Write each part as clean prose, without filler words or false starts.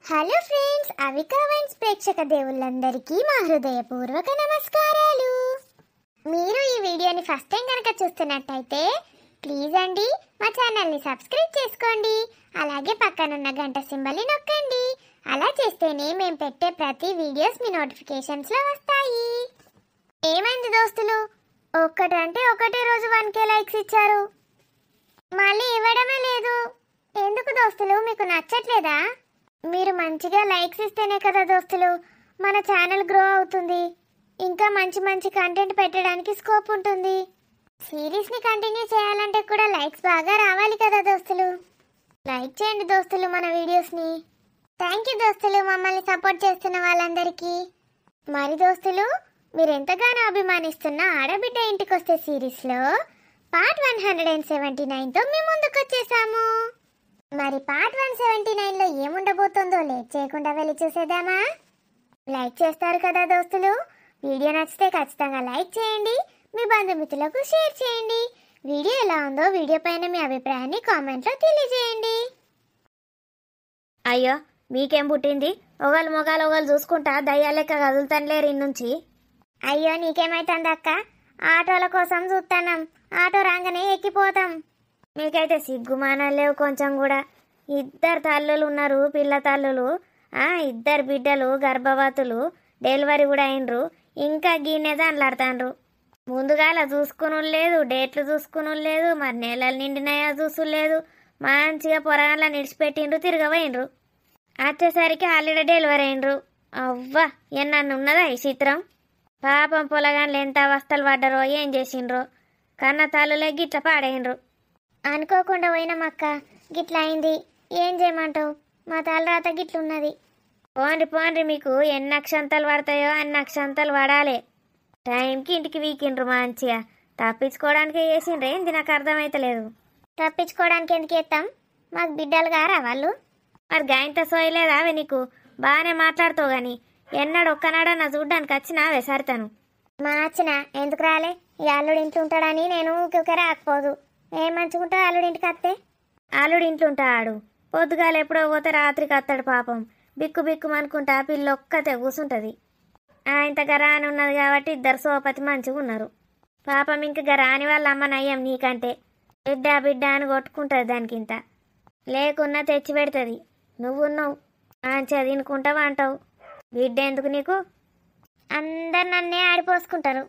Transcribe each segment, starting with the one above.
Hello friends, Avika wines ప్రేక్షక దేవుళ్ళందరికీ మా హృదయపూర్వక నమస్కారాలు. మీరు ఈ వీడియోని ఫస్ట్ టైం కనుక చూస్తున్నట్టయితే ప్లీజ్ అండి మా ఛానల్ని సబ్స్క్రైబ్ చేసుకోండి. అలాగే పక్కనున్న గంట సింబల్ని నొక్కండి. అలా చేస్తేనే మేము పెట్టే ప్రతి వీడియోస్ మీ నోటిఫికేషన్స్లో వస్తాయి. ఏమైంది దోస్తులు, ఒక్కటంటే ఒకటే రోజు 1K లైక్స్ ఇచ్చారు, మళ్ళీ ఇవ్వడమే లేదు. ఎందుకు దోస్తులు, మీకు నచ్చట్లేదా? మీరు మంచిగా లైక్స్ ఇస్తేనే కదా దోస్తులు మన ఛానల్ గ్రో అవుతుంది, ఇంకా మంచి మంచి కంటెంట్ పెట్టడానికి స్కోప్ ఉంటుంది. సిరీస్ని కంటిన్యూ చేయాలంటే కూడా లైక్స్ బాగా రావాలి కదా దోస్తులు. లైక్ చేయండి దోస్తులు మన వీడియోస్ని. థ్యాంక్ యూ దోస్తులు మమ్మల్ని సపోర్ట్ చేస్తున్న వాళ్ళందరికీ. మరి దోస్తులు, మీరు ఎంతగానో అభిమానిస్తున్న ఆడబిడ్డ ఇంటికొస్తే సిరీస్లో పార్ట్ 179తో మేము ముందుకు వచ్చేసాము. మరి పార్ట్ 179లో ఏముండబోతుందో లేట్ చేయకుండా వెళ్ళి చూసేద్దామా? లైక్ చేస్తారు కదా దోస్తులు. వీడియో నచ్చితే ఖచ్చితంగా లైక్ చేయండి, మీ బంధుమిత్రులకు షేర్ చేయండి. వీడియో ఎలా ఉందో వీడియో పైన మీ అభిప్రాయాన్ని కామెంట్లో తెలియజేయండి. అయ్యో, మీకేం పుట్టింది? ఒకళ్ళు మొగాలు ఒకళ్ళు చూసుకుంటా దయ్యాలెక్క కదులుతానులేరు ఇన్నుంచి. అయ్యో నీకేమైతుంది అక్క, ఆటోల కోసం చూస్తున్నాం, ఆటో రాగానే ఎక్కిపోతాం. మీకైతే సిగ్గుమానాలు లేవు కొంచెం కూడా. 2 తల్లులు ఉన్నారు, పిల్ల తల్లులు. 2 బిడ్డలు గర్భవతులు, డెలివరీ కూడా అయినరు, ఇంకా గిన్నె దాంట్లాడుతాండ్రు. ముందుగాల చూసుకుని లేదు, డేట్లు చూసుకుని లేదు, మరి నెలలు నిండినాయో చూసులేదు. మంచిగా పొరగాన్లా నిడిచిపెట్టిండ్రు, తిరగబోయిండ్రు. వచ్చేసరికి ఆల్రెడీ డెలివరీ అయినరు. అవ్వా, ఎన్నన్ను ఉన్నదా ఈ చిత్రం. పాపం పొలగాన్లు ఎంత అవస్థలు పడ్డరో, ఏం చేసిండ్రో. కన్న తల్లులే గిట్ల పాడైనరు. అనుకోకుండా పోయినామక్క, గిట్ల అయింది, ఏం చేయమంటావు? మా తలరాత గిట్లున్నది. పోండ్రి, మీకు ఎన్ని అక్షంతలు పడతాయో అన్ని అక్షంతలు పడాలి. టైంకి ఇంటికి వీకిండ్రు మంచిగా. తప్పించుకోవడానికి వేసిండ్రు, ఏంది నాకు అర్థమైతలేదు. తప్పించుకోవడానికి ఎందుకు ఎత్తాం? మాకు బిడ్డలు గారా వాళ్ళు. మరి గాయంత సోయలేదావే నీకు? బాగానే మాట్లాడుతావు గాని ఎన్నడు ఒక్కనాడన్నా చూడ్డానికి వచ్చినావే సరితను. మా వచ్చిన ఎందుకు రాలే? ఈ అల్లుడు ఇంట్లో ఉంటాడని నేను ఊరికే రాకపోదు. ఏం మంచుకుంటా అల్లుడి ఇంటికి వస్తే? అల్లుడు ఇంట్లో ఉంటాడు, పొద్దుగాలు ఎప్పుడో పోతే రాత్రికి వస్తాడు. పాపం బిక్కు అనుకుంటా పిల్ల ఒక్కతే కూసుంటది. ఇంత గరాని ఉన్నది కాబట్టి 2 సోపతి మంచిగా ఉన్నారు. పాపం ఇంక గరాని వాళ్ళ అమ్మ నయ్యం నీకంటే. బిడ్డ అని కొట్టుకుంటుంది దానికింత. లేకున్నా తెచ్చి పెడుతుంది. నువ్వున్నావు మంచిగా తినుకుంటావు అంటావు. బిడ్డ ఎందుకు నీకు? అందరు నన్నే ఆడిపోసుకుంటారు.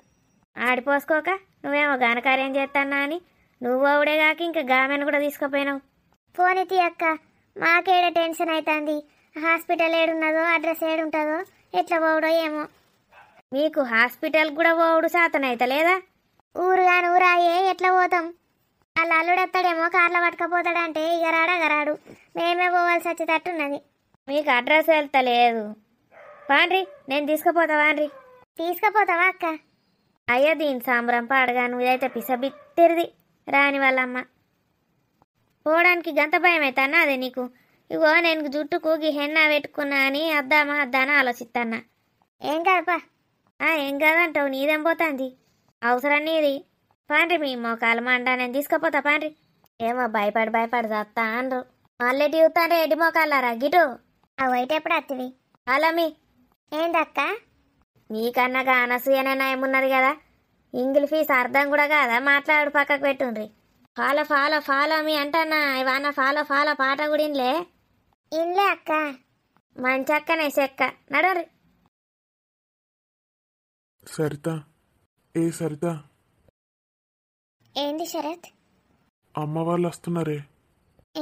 ఆడిపోసుకోక నువ్వేమో ఘనకార్యం చేస్తానా అని నువ్వు అవుడేగాక ఇంకా గామెను కూడా తీసుకుపోయినావు. ఫోన్ ఎత్తి అక్క, మాకేడ టెన్షన్ అవుతుంది. హాస్పిటల్ ఏడున్నదో, అడ్రస్ ఏడుంటుందో, ఎట్లా పోవడో ఏమో. మీకు హాస్పిటల్ కూడా పోవుడు శాతం అయితే లేదా? ఊరుగాని ఊరాయే ఎట్లా పోతాం? వాళ్ళ అల్లుడు వస్తాడేమో కార్లో పట్టుకపోతాడంటే ఇక రాడు. మేమే పోవాల్సి వచ్చేటట్టున్నది. మీకు అడ్రస్ వెళ్తలేదు. పాండ్రి, నేను తీసుకుపోతావాన్రి. తీసుకుపోతావా అక్క? అయ్యో, దీని సాంబ్రం పాడగా నువ్వైతే పిసబిత్తిరిది రాని వాళ్ళమ్మ. పోవడానికి గంత భయం అవుతానా అదే నీకు? ఇగో నేను జుట్టుకు హెన్నా పెట్టుకున్నా అని అద్దామా అని ఆలోచిస్తానా. ఏం కాదపా. ఏం కాదంటావు, నీదేం పోతాంది? అవసరం నీది. పాండ్రి, మీ మోకాలు మండా, నేను తీసుకుపోతా పాండ్రి. ఏమో భయపడి చేస్తా అండ్రు. మళ్ళీ చూస్తాండ్రే ఎడ్డి మోకాళ్ళారా గిటు. అవైతే ఎప్పుడు అత్తివి? అలా మీ ఏందక్క? మీకన్నాగా అనసూయనే నయమున్నది కదా. ఇంగ్లీష్ ఫీజు అర్థం కూడా కాదా? మాట్లాడు పక్కకు పెట్టుండ్రి. Follow me అంటన్నా. ఇవన్న ఫాలో పాట కూడా ఇన్లే అక్క. మంచి అక్కనే చెక్క నడరి. సరిత, సరిత. ఏంది శరత్? అమ్మ వాళ్ళు వస్తున్నారే.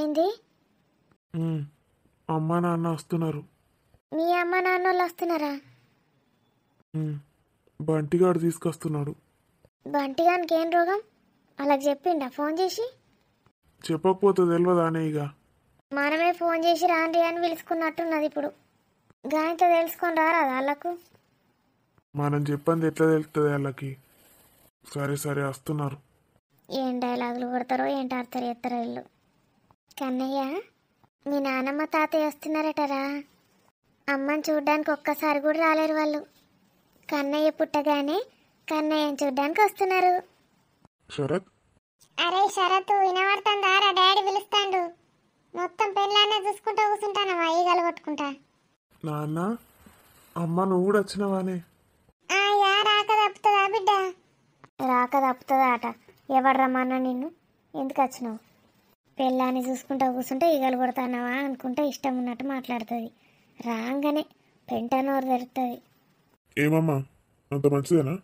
ఏంది? అమ్మ నాన్న వస్తున్నారు. మీ అమ్మ నాన్న వాళ్ళు వస్తున్నారా? బంటిగాడు తీసుకొస్తున్నాడు. బంటిగానికి ఏం రోగం? అలాగ చెప్పిండా ఫోన్ చేసి? చెప్పకపోతే తెలియదానే ఇక. మనమే ఫోన్ చేసి రాండి అని పిలుచుకున్నట్టున్నది. ఇప్పుడు గాయంతో తెలుసుకొని రారా వాళ్ళకు? మనం చెప్పింది ఎట్లా తెలుస్తుంది వాళ్ళకి? సరే వస్తున్నారు. ఏం డైలాగులు కొడతారో ఏంటి ఆడతారో ఎత్తరో ఇల్లు. కన్నయ్య, మీ నానమ్మ తాతయ్య వస్తున్నారటరా. అమ్మని చూడ్డానికి ఒక్కసారి కూడా రాలేరు వాళ్ళు. కన్నయ్య పుట్టగానే కన్నయ్యని చూడ్డానికి వస్తున్నారు. శరత్, అరే శరత్, వినబడుతుందా? డాడీ పిలుస్తాండు. మొత్తం పెళ్ళాన్నే చూసుకుంటూ కూర్చుంటానమ్మా ఈగలు కొట్టుకుంటా. పట్టుకుంటా. నాన్న అమ్మ నువ్వు కూడా వచ్చినవానే? ఆయా రాక తప్పుతుందా బిడ్డ? రాక తప్పుతుందా అట. ఎవరు రమ్మన్నా నిన్ను? ఎందుకు వచ్చినావు? పెళ్ళాన్ని చూసుకుంటా కూర్చుంటే ఈగలు కొడతానావా అనుకుంటే ఇష్టం ఉన్నట్టు మాట్లాడుతుంది. రాగానే పెంట నోరు తెరుతుంది. ఏమమ్మా అంత మంచిదేనా?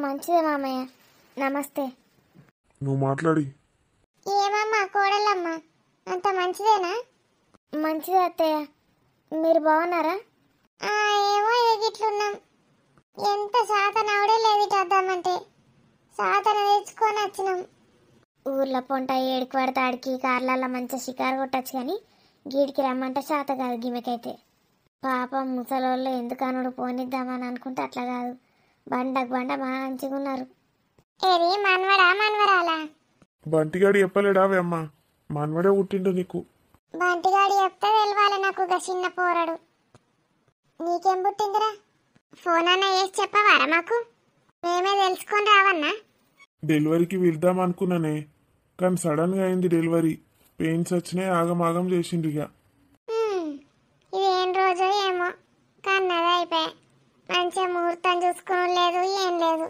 మంచిదే మామయ్య. నమస్తే. నువ్వు మాట్లాడి. ఏమమ్మా కోడలమ్మా, అంత మంచిదేనా? మంచిదే అత్తయ్య. మీరు బాగున్నారా? ఏమో ఎగిట్లున్నాం. ఎంత సాతన అవడే లేదు ఇటు వద్దామంటే సాతన తెచ్చుకొని వచ్చినాం. ఊర్లో పొంట ఏడికి పడితే ఆడికి కార్లల్లో మంచిగా షికారు కొట్టచ్చు కానీ గీడికి రమ్మంటే శాత కాదు గిమెకైతే. పాపం ముసలోళ్ళు ఎందుకు అనుడు పోనిద్దామని అనుకుంటే అట్లా కాదు. బండకు బండ మంచిగా ఉన్నారు. ఏది మనవడా మనవరాలా? బంటిగాడు చెప్పలేడావే అమ్మా? మనవడే పుట్టిండు నీకు. బంటిగాడు చెప్తే తెలవాలి నాకు. ఒక చిన్న పోరడు. నీకేం పుట్టిందిరా? ఫోన్ అన్న చేసి చెప్పవారా మాకు? మేమే తెలుసుకొని రావన్నా? డెలివరీకి వెళ్దాం అనుకున్నానే, కానీ సడన్గా అయింది డెలివరీ. పెయిన్స్ వచ్చినాయి, ఆగమాగం చేసిండ్రు ఇక. ఇది ఏం రోజో ఏమో కన్నది అయిపోయా. మంచిగా ముహూర్తం చూసుకుని లేదు, ఏం లేదు.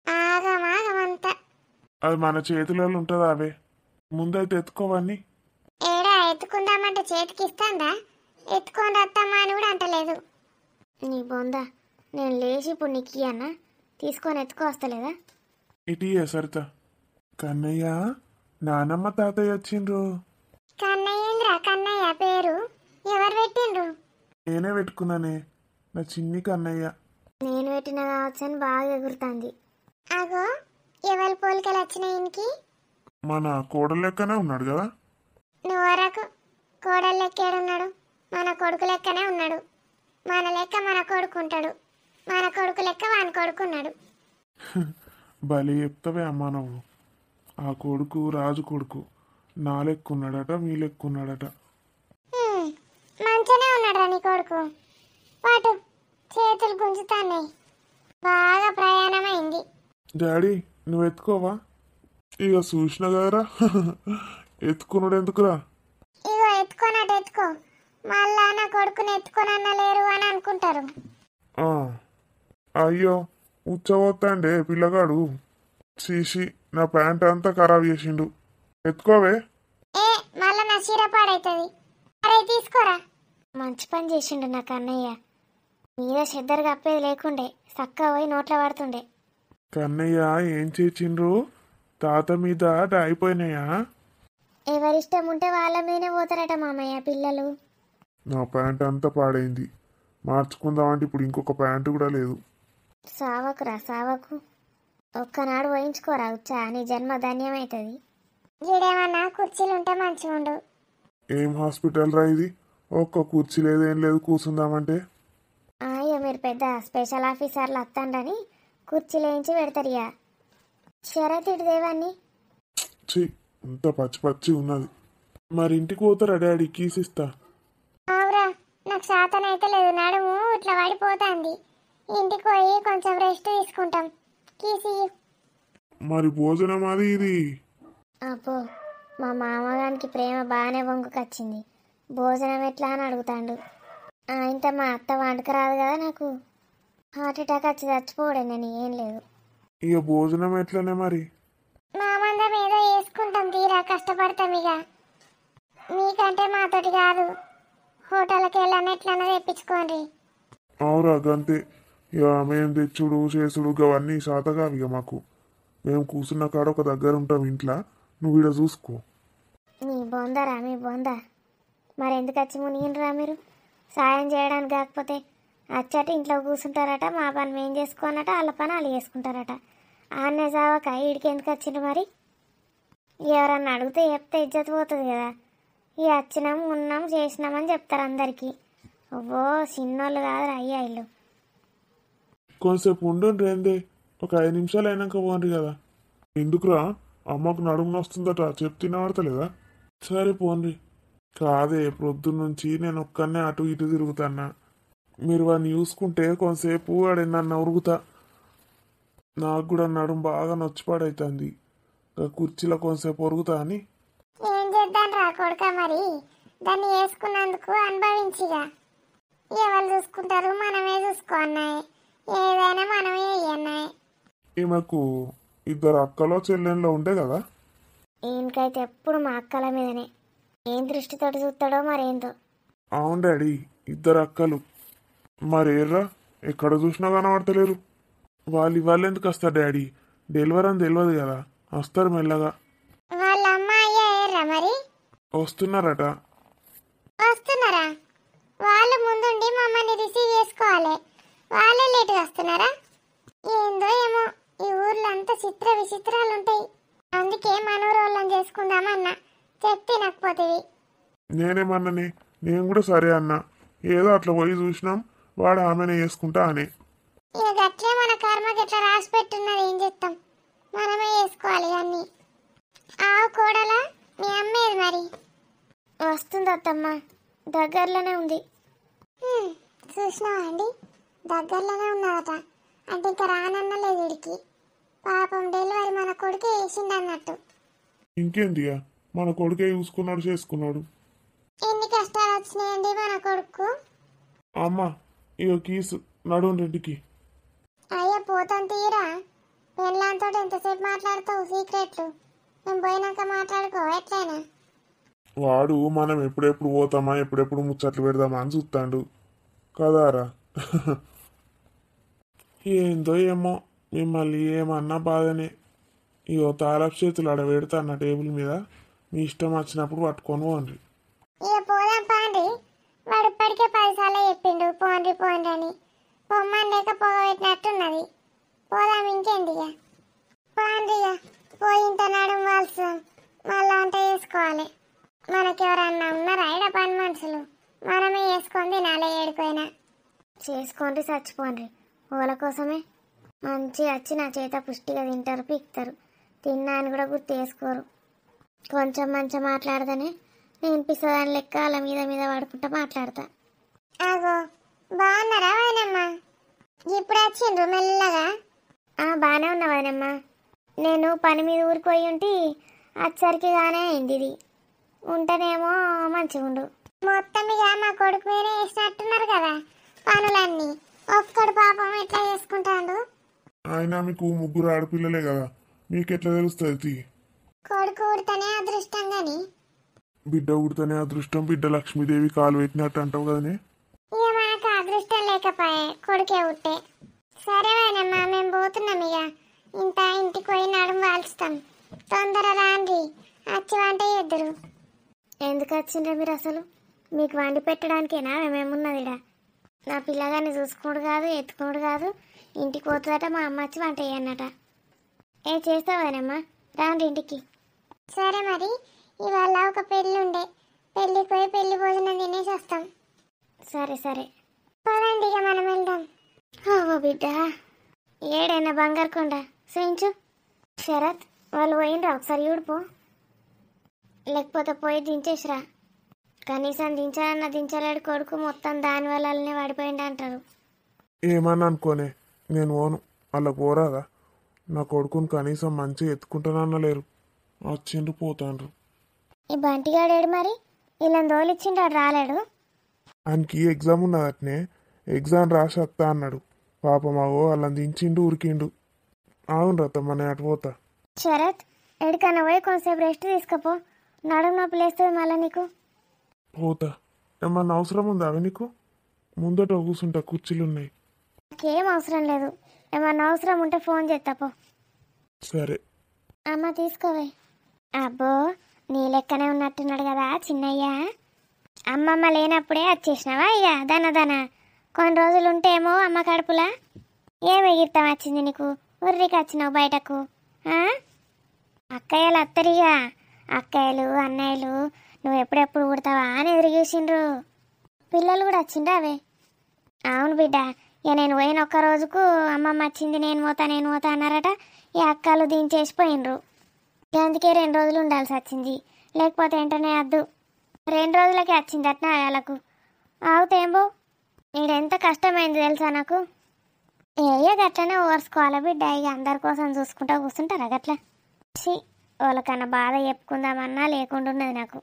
ఆగమాగమంతా. అది మన చేతులలో ఉంటుందా అవే? ముందైతే ఎత్తుకోవన్నీ. ఏడా ఎత్తుకుందామంటే చేతికి ఇస్తాందా? ఎత్తుకొని వస్తామా అని కూడా అంటలేదు. నీ బొందా, నేను లేచి ఇప్పుడు నీకు అన్న తీసుకొని ఎత్తుకొస్తలేదా? ఇటీ సరిత. కన్నయ్య నానమ్మ తాతయ్య వచ్చిండ్రు. కన్నయ్యేంద్రా కన్నయ్య పేరు? ఎవరు పెట్టిండ్రు? నేనే పెట్టుకున్నానే, నా చిన్ని కన్నయ్య. నేను పెట్టిన కావచ్చని బాగా ఎగురుతుంది. అగో ఎవరి పోలికలు వచ్చినాయి ఇంకి? మన కోడలు లెక్కనే ఉన్నాడు కదా. నువ్వరకు కోడలు లెక్కేడున్నాడు? మన కొడుకు లెక్కనే ఉన్నాడు. మన లెక్క మన కొడుకు ఉంటాడు, మన కొడుకు లెక్క వాని కొడుకున్నాడు. భలే చెప్తావే అమ్మా నువ్వు. ఆ కొడుకు రాజు కొడుకు. నా లెక్కున్నాడట, మీ లెక్కున్నాడట. మంచిగానే ఉన్నాడురా నీ కొడుకు. పాటు చేతులు గుంజుతాన్నాయి. బాగా ప్రయాణమైంది. డాడీ నువ్వు ఎత్తుకోవా? ఇక చూసిన కదరా. ఎత్తుకున్నాడు ఎందుకురా? ఇగో ఎత్తుకోనట్టు ఎత్తుకో. మళ్ళా నా కొడుకుని ఎత్తుకోనన్నా లేరు అని అనుకుంటారు. ఆ, అయ్యో ఉచ్చబోతాండే పిల్లగాడు. చీసి నా ప్యాంట్ అంతా ఖరాబ్ చేసిండు. ఎత్తుకోవే. ఏ మళ్ళా నా చీర పాడైతుంది. అరే తీసుకోరా. మంచి పని చేసిండు నాకు అన్నయ్య. మీద చెద్దరు కప్పేది లేకుండే చక్కగా పోయి నోట్లో పడుతుండే. కన్నయ్య ఏం చేసిండ్రు? తాత మీద అయిపోయినాయా? ఎవరిష్టం ఉంటే వాళ్ళ మీదనే పోతారట మామయ్య పిల్లలు. నా ప్యాంట్ అంతా పాడైంది. మార్చుకుందామంటే ఇప్పుడు ఇంకొక ప్యాంటు కూడా లేదు. సావకురా సావకు. ఒక్కనాడు పోయించుకోరా వచ్చా, నీ జన్మ ధన్యమవుతుంది. ఈడేమన్నా కుర్చీలు ఉంటే మంచిగా ఉండు. ఏం హాస్పిటల్ రా ఇది? ఒక్క కుర్చీ లేదు, ఏం లేదు కూర్చుందామంటే. అయ్యో మీరు పెద్ద స్పెషల్ ఆఫీసర్లు వస్తాండని కుర్చీలు వేయించి పెడతారు ఇక. షరతిటి దేవాన్ని. ఛీ అంత పచ్చి పచ్చి ఉన్నది. మరి ఇంటికి పోతారా డాడీ? కీస్ ఇస్తా. అవురా, నాకు శాతం అయితే లేదు. నడుము ఇట్లా పడిపోతుంది. ఇంటికి పోయి కొంచెం రెస్ట్ తీసుకుంటాం. కీసి మరి భోజనం అది ఇది. అబ్బో మా మామగారికి ప్రేమ బాగానే వంగుకొచ్చింది. భోజనం ఎట్లా అని అడుగుతాడు. ఇంత మా అత్త వంటకరాదు కదా నాకు. హార్ట్ అటాక్ వచ్చి చచ్చిపోవడే, నేను ఏం లేదు. ఇక భోజనం ఎట్లనే మరి? మా మందం ఏదో వేసుకుంటాం తీరా, కష్టపడతాం ఇక. మీకంటే మాతోటి కాదు. హోటల్కి వెళ్ళాను ఎట్లన్నా తెప్పించుకోండి. అవురా గంతే. ఇక మేము తెచ్చుడు చేసుడు అవన్నీ శాతగా ఇక మాకు. మేము కూర్చున్న కాడ ఒక దగ్గర ఉంటాం ఇంట్లో. నువ్వు ఇక్కడ చూసుకో. మీ బొందరా మీ బొంద. మరి ఎందుకు వచ్చి మునిగినరా మీరు? సాయం చేయడానికి కాకపోతే అచ్చట ఇంట్లో కూర్చుంటారట. మా పని మేము చేసుకోనట, వాళ్ళ పని వాళ్ళు చేసుకుంటారట. ఆన్నే చావక ఈడికి ఎందుకు వచ్చిండ్రు మరి? ఎవరన్నా అడిగితే చెప్తే ఇజ్జత్ పోతుంది కదా. ఇక వచ్చినాం ఉన్నాం చేసినామని చెప్తారు అందరికీ. ఓ చిన్నోళ్ళు కాదు అయ్యా ఇల్లు. కొంతసేపు ఉండండి ఏందే, ఒక 5 నిమిషాలు అయినాక పోండి కదా. ఎందుకురా? అమ్మకు నడుము వస్తుందట చెప్తున్నా పడతలేదా? సరే పోండి. కాదే ప్రొద్దున్నుంచి నేను ఒక్కనే అటు ఇటు తిరుగుతాన్నా. మీరు వాడిని చూసుకుంటే కొంతసేపు వాడు నన్ను ఉరుగుతా. నాకు కూడా నడుము బాగా నొచ్చిపాడైతుంది. కుర్చీలో కొంతసేపు ఒరుగుతా అని. ఏం చేద్దాం రా కొడుక, మరి దాన్ని వేసుకున్నందుకు అనుభవించిగా. ఎవరు చూసుకుంటారు, మనమే చూసుకోన్నాయి. ఏదైనా మనమే అన్నాయి. ఈమెకు ఇద్దరు అక్కలో చెల్లెళ్ళు ఉండే కదా. ఈయనకైతే ఎప్పుడు మా అక్కల మీదనే. ఏం దృష్టితోటి చూస్తాడో మరేందో. అవును డాడీ, ఇద్దరు అక్కలు. మరేర్రా ఎక్కడ చూసినా కనబడతలేరు. వాళ్ళు ఎందుకు వస్తారు డాడీ? డెలివరీ అని తెలియదు కదా, వస్తారు మెల్లగా. వాళ్ళ అమ్మాయి అయ్యారా మరి? వస్తున్నారట. వస్తున్నారా? వాళ్ళు ముందుండి మమ్మల్ని రిసీవ్ చేసుకోవాలి. వాళ్ళే లేటుగా వస్తున్నారా? ఏందో ఏమో, ఈ ఊర్లో అంతా చిత్ర విచిత్రాలు ఉంటాయి. అందుకే మనోరోళ్ళని చేసుకుందామన్నా, చెప్తే నకపోతేవి. నేనేమన్నని, నేను కూడా సరే అన్నా. ఏదో అట్లా పోయి చూసినాం, వాడు ఆమెనే చేసుకుంటా అని. ఇక గట్లే మన కర్మకి ఎట్లా రాసి పెట్టున్నది, ఏం చేస్తాం, మనమే చేసుకోవాలి అన్ని. ఆవు కోడలా, మీ అమ్మేది మరి? వస్తుంది అత్తమ్మ, దగ్గరలోనే ఉంది. చూసినావా అండి, దగ్గరలోనే ఉన్నదట. అంటే ఇంకా రానన్నలేదు వీడికి. పాపం డెలివరీ మన కొడుకే వేసిండు అన్నట్టు. ఇంకేందిగా, మన కొడుకే చూసుకున్నాడు, చేసుకున్నాడు. ఎన్ని కష్టాలు వచ్చినాయండి మన కొడుకు. అమ్మ ఇగో కీసు, నడుం రెండుకి. అయ్యా పోతాను తీరా. పెళ్ళాంతో ఎంతసేపు మాట్లాడతావు సీక్రెట్లు? మేము పోయినాక మాట్లాడుకో ఎట్లయినా. వాడు మనం ఎప్పుడెప్పుడు పోతామా, ఎప్పుడెప్పుడు ముచ్చట్లు పెడదామా అని చూస్తాడు కదారా. ఏందో ఏమో, మిమ్మల్ని ఏమన్నా బాధనే. ఇగో తాళపు చేతులు ఆడ పెడతా అన్న టేబుల్ మీద, మీ ఇష్టం వచ్చినప్పుడు పట్టుకొని పోండి. ఇక పోదాం పాండ్రి. వాడు ఇప్పటికే 10 సార్లు చెప్పిండు పోండ్రి పోండ్రి అని. పొమ్మని లేక పోగబెట్టినట్టున్నది. పోదాం ఇంకేంది ఇక. పాండ్రి ఇక పోయింత నడుం వాల్సు మళ్ళా వంట చేసుకోవాలి. మనకెవరన్నా ఉన్నారా ఈడ పని మనుషులు? మనమే చేసుకొని తినాలి ఏడుకోయినా. చేసుకోండి చచ్చిపోండి, వాళ్ళ కోసమే. మంచిగా వచ్చి నా చేత పుష్టిగా తింటారు, పీక్తారు. తిన్నా అని కూడా గుర్తు చేసుకోరు. కొంచెం మంచిగా మాట్లాడదానే నేర్పిస్తుందని లెక్క వాళ్ళ మీద మీద పడుకుంటా మాట్లాడతా. ఆగో, బాగున్నారా వదినమ్మ? ఇప్పుడు వచ్చిండ్రు మెల్లగా. బాగానే ఉన్నా వదినమ్మ. నేను పని మీద ఊరికి పోయి ఉంటే వచ్చరికి గానే అయింది ఇది. ఉంటేనేమో మంచిగా ఉండు. మొత్తం ఇక మా కొడుకు మీరే వేసినట్టున్నారు కదా పనులన్నీ. ఒక్కడు పాపం ఎట్లా చేసుకుంటాడు? ఆయన మీకు ముగ్గురు ఆడపిల్లలే కదా, మీకెట్లా తెలుస్తుంది? కొడుకు ఊడితేనే అదృష్టం గాని బిడ్డ ఉడితేనే అదృష్టం, బిడ్డ లక్ష్మీదేవి కాలు పెట్టినట్టు అంటావు కదనే. ఇక మనకు అదృష్టం లేకపోయే కొడుకే ఉట్టే. సరే వదినమ్మ, మేము పోతున్నాం ఇక. ఇంటికి పోయి నడుము వాల్చుతాం. తొందర రాండి, వచ్చి వంట చేద్దురు. ఎందుకు వచ్చిండ్రా మీరు అసలు? మీకు వండి పెట్టడానికేనా మేమేమున్నదిడా? నా పిల్లగాన్ని చూసుకోడు కాదు, ఎత్తుకోడు కాదు. ఇంటికి పోతుందట, మా అమ్మ వచ్చి వంట చేయన్నట. చేస్తావానమ్మా, రాండి ఇంటికి. సరే మరి, ఇవాళ ఒక పెళ్ళి ఉండే, పెళ్ళికి పోయి పెళ్లి భోజనం తినేసి వస్తాం. సరే సరే పదండి ఇక మనం వెళ్దాం. ఓ బిడ్డ, ఏడైనా బంగారు కొండ చూయించు. శరత్ వాళ్ళు పోయిండ్రా, ఒకసారి చూడిపో. లేకపోతే పోయి దించేసిరా. కనీసం దించాలన్నా దించలేడు కొడుకు, మొత్తం దాని వల్లనే పడిపోయింది అంటారు. ఏమన్నా అనుకోనే, నేను పోను. వాళ్ళకు పోరాదా? నా కొడుకుని కనీసం మంచిగా ఎత్తుకుంటానన్నలేరు. వచ్చిండ్రు పోతాండ్రు. ఈ బంటిగాడేడు మరి? వీళ్ళని తోలిచ్చిండు, రాలేడు. ఆయనకి ఎగ్జామ్ ఉన్నదట్నే, ఎగ్జామ్ రాసి వస్తా అన్నాడు. పాపమాగో వాళ్ళని దించిండు, ఉరికిండు. అవును రత్తమ్మ, నేను అటు పోతా. శరత్ ఎడికన్నా పోయి కొంతసేపు రెస్ట్ తీసుకపో. నడుము నొప్పి లేస్తుంది మళ్ళీ నీకు. పోతా. ఏమన్నా అవసరం ఉందా అవి నీకు? ముందట కూర్చుంటా, కుర్చీలు ఉన్నాయి. నాకేం అవసరం లేదు. ఏమన్నా అవసరం ఉంటే ఫోన్ చేస్తాపో. సరే అమ్మ తీసుకోవే. అబ్బో, నీ లెక్కనే ఉన్నట్టున్నాడు కదా చిన్నయ్య. అమ్మమ్మ లేనప్పుడే వచ్చేసినావా ఇక దన కొన్ని రోజులు ఉంటేమో అమ్మ కడుపులా. ఏం ఎగిరితం వచ్చింది నీకు? ఉర్రికి వచ్చినావు బయటకు. అక్కయ్యలు అత్తరిగా, అక్కయ్యలు అన్నయ్యలు నువ్వు ఎప్పుడెప్పుడు పుడతావా అని ఎదురు చూసిండ్రు. పిల్లలు కూడా వచ్చిండ్రు అవే. అవును బిడ్డ, ఇక నేను పోయిన ఒక్క రోజుకు అమ్మమ్మ వచ్చింది, నేను పోతా అన్నారట. ఈ అక్కలు దించేసిపోయినరు. అందుకే 2 రోజులు ఉండాల్సి వచ్చింది, లేకపోతే వెంటనే వద్దు. 2 రోజులకే వచ్చింది అట్నా వాళ్ళకు. ఆవుతేంబో, నీడెంత కష్టమైంది తెలుసా నాకు. గట్లనే ఓర్చుకోవాలి బిడ్డ. ఇక అందరి కోసం చూసుకుంటా కూర్చుంటారా గట్లా? వాళ్ళకన్నా బాధ చెప్పుకుందామన్నా లేకుండా ఉన్నది నాకు.